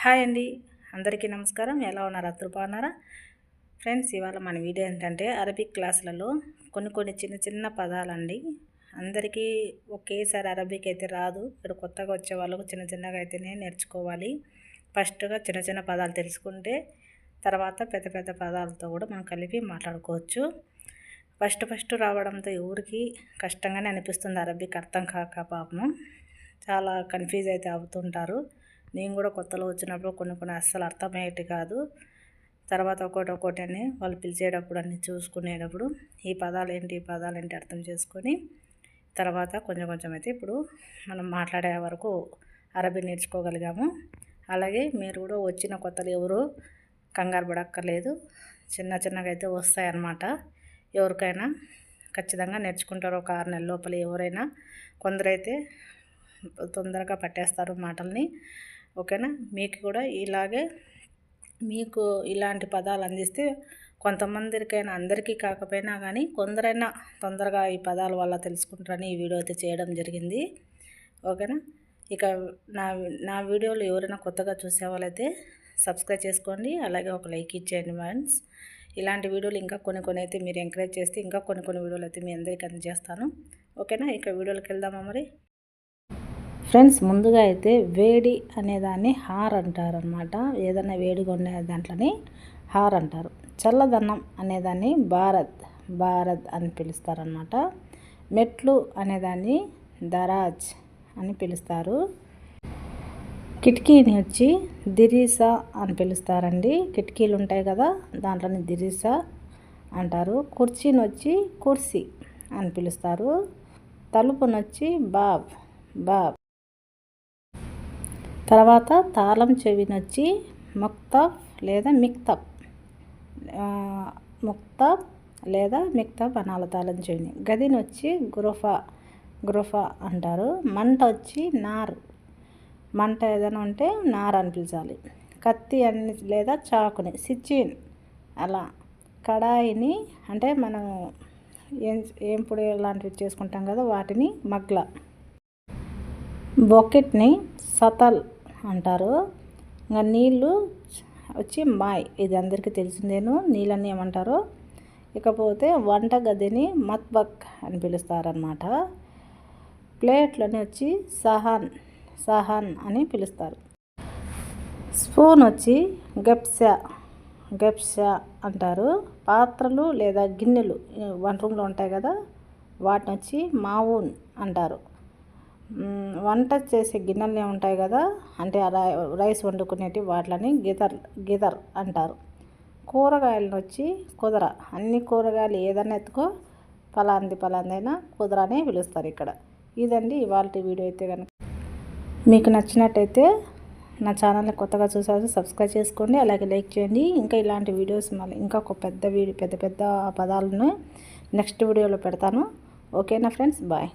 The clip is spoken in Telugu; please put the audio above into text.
హాయ్ అండి, అందరికీ నమస్కారం. ఎలా ఉన్నారు? అందరూ బాగున్నారా ఫ్రెండ్స్? ఇవాళ మన వీడియో ఏంటంటే అరబిక్ క్లాసులలో కొన్ని చిన్న చిన్న పదాలండి. అందరికీ ఒకేసారి అరబిక్ అయితే రాదు. ఇక్కడ కొత్తగా వచ్చే వాళ్ళకు చిన్న చిన్నగా అయితేనే నేర్చుకోవాలి. ఫస్ట్గా చిన్న చిన్న పదాలు తెలుసుకుంటే తర్వాత పెద్ద పెద్ద పదాలతో కూడా మనం కలిపి మాట్లాడుకోవచ్చు. ఫస్ట్ రావడంతో ఎవరికి కష్టంగానే అనిపిస్తుంది. అరబిక్ అర్థం కాక పాపం చాలా కన్ఫ్యూజ్ అయితే అవుతుంటారు. నేను కూడా కొత్తలో వచ్చినప్పుడు కొన్ని అస్సలు అర్థమయ్యేటి కాదు. తర్వాత ఒక్కొక్కటి అని వాళ్ళు పిలిచేటప్పుడు అన్నీ చూసుకునేటప్పుడు ఈ పదాలు ఏంటి అర్థం చేసుకొని తర్వాత కొంచెం అయితే ఇప్పుడు మనం మాట్లాడే వరకు అరబీ నేర్చుకోగలిగాము. అలాగే మీరు కూడా వచ్చిన కొత్తలు ఎవరు కంగారు పడక్కర్లేదు. చిన్నగా అయితే వస్తాయన్నమాట. ఎవరికైనా ఖచ్చితంగా నేర్చుకుంటారు. ఒక 6 నెలల లోపల ఎవరైనా. కొందరైతే తొందరగా పట్టేస్తారు మాటల్ని. ఓకేనా? మీకు కూడా మీకు ఇలాంటి పదాలు అందిస్తే కొంతమందికైనా, అందరికీ కాకపోయినా కానీ కొందరైనా తొందరగా ఈ పదాల వల్ల తెలుసుకుంటారని ఈ వీడియో అయితే చేయడం జరిగింది. ఓకేనా? ఇక నా వీడియోలు ఎవరైనా కొత్తగా చూసే వాళ్ళైతే సబ్స్క్రైబ్ చేసుకోండి. అలాగే ఒక లైక్ ఇచ్చేయండి ఫ్రెండ్స్. ఇలాంటి వీడియోలు ఇంకా కొన్ని అయితే మీరు ఎంకరేజ్ చేస్తే ఇంకా కొన్ని వీడియోలు అయితే మీ అందరికీ అందజేస్తాను. ఓకేనా? ఇక వీడియోలోకి వెళ్దామా మరి. ఫ్రెండ్స్, ముందుగా అయితే వేడి అనేదాన్ని హార్ అంటారనమాట. ఏదైనా వేడిగా ఉండే దాంట్లోని హార్ అంటారు. చల్లదన్నం అనేదాన్ని బారద్ అని పిలుస్తారనమాట. మెట్లు అనేదాన్ని దరాజ్ అని పిలుస్తారు. కిటికీని వచ్చి దిరీసా అని పిలుస్తారండి. కిటికీలు ఉంటాయి కదా, దాంట్లోని దిరీసా అంటారు. కుర్చీని వచ్చి కుర్సీ అని పిలుస్తారు. తలుపునొచ్చి బాబ్. తర్వాత తాళం చెవినొచ్చి ముక్తబ్ లేదా మిక్తబ్ అనాలి. తాళం చెవిని. గదిని వచ్చి గురఫా అంటారు. మంట వచ్చి మంట ఏదైనా ఉంటే నార్ అని పిలిచాలి. కత్తి అని లేదా చాకుని సిచ్చిన్ అలా. కడాయిని అంటే మనం ఏం పొడి లాంటివి చేసుకుంటాం కదా, వాటిని మగ్ల. బొకెట్ని సతల్ అంటారు. ఇంకా నీళ్ళు వచ్చి మాయ్. ఇది అందరికీ తెలిసిందేను, నీళ్ళని ఏమంటారో. ఇకపోతే వంట గదిని మత్బక్ అని పిలుస్తారనమాట. ప్లేట్లని వచ్చి సహాన్ అని పిలుస్తారు. స్పూన్ వచ్చి గెప్సా అంటారు. పాత్రలు లేదా గిన్నెలు వంట రూమ్లో ఉంటాయి కదా, వాటిని వచ్చి మావూన్ అంటారు. వంట చేసే గిన్నెలు ఉంటాయి కదా, అంటే రైస్ వండుకునేటి వాటిని గిదర్ అంటారు. కూరగాయలను వచ్చి కుదర. అన్ని కూరగాయలు ఏదైనా ఎత్తుకో, పలాందైనా కుదర అని పిలుస్తారు ఇక్కడ. ఇదండి ఇవాళ వీడియో. అయితే కనుక మీకు నచ్చినట్టయితే నా ఛానల్ని కొత్తగా చూసారు సబ్స్క్రైబ్ చేసుకోండి. అలాగే లైక్ చేయండి. ఇంకా ఇలాంటి వీడియోస్ మళ్ళీ ఇంకా ఒక పెద్ద పదాలను నెక్స్ట్ వీడియోలో పెడతాను. ఓకేనా ఫ్రెండ్స్? బాయ్.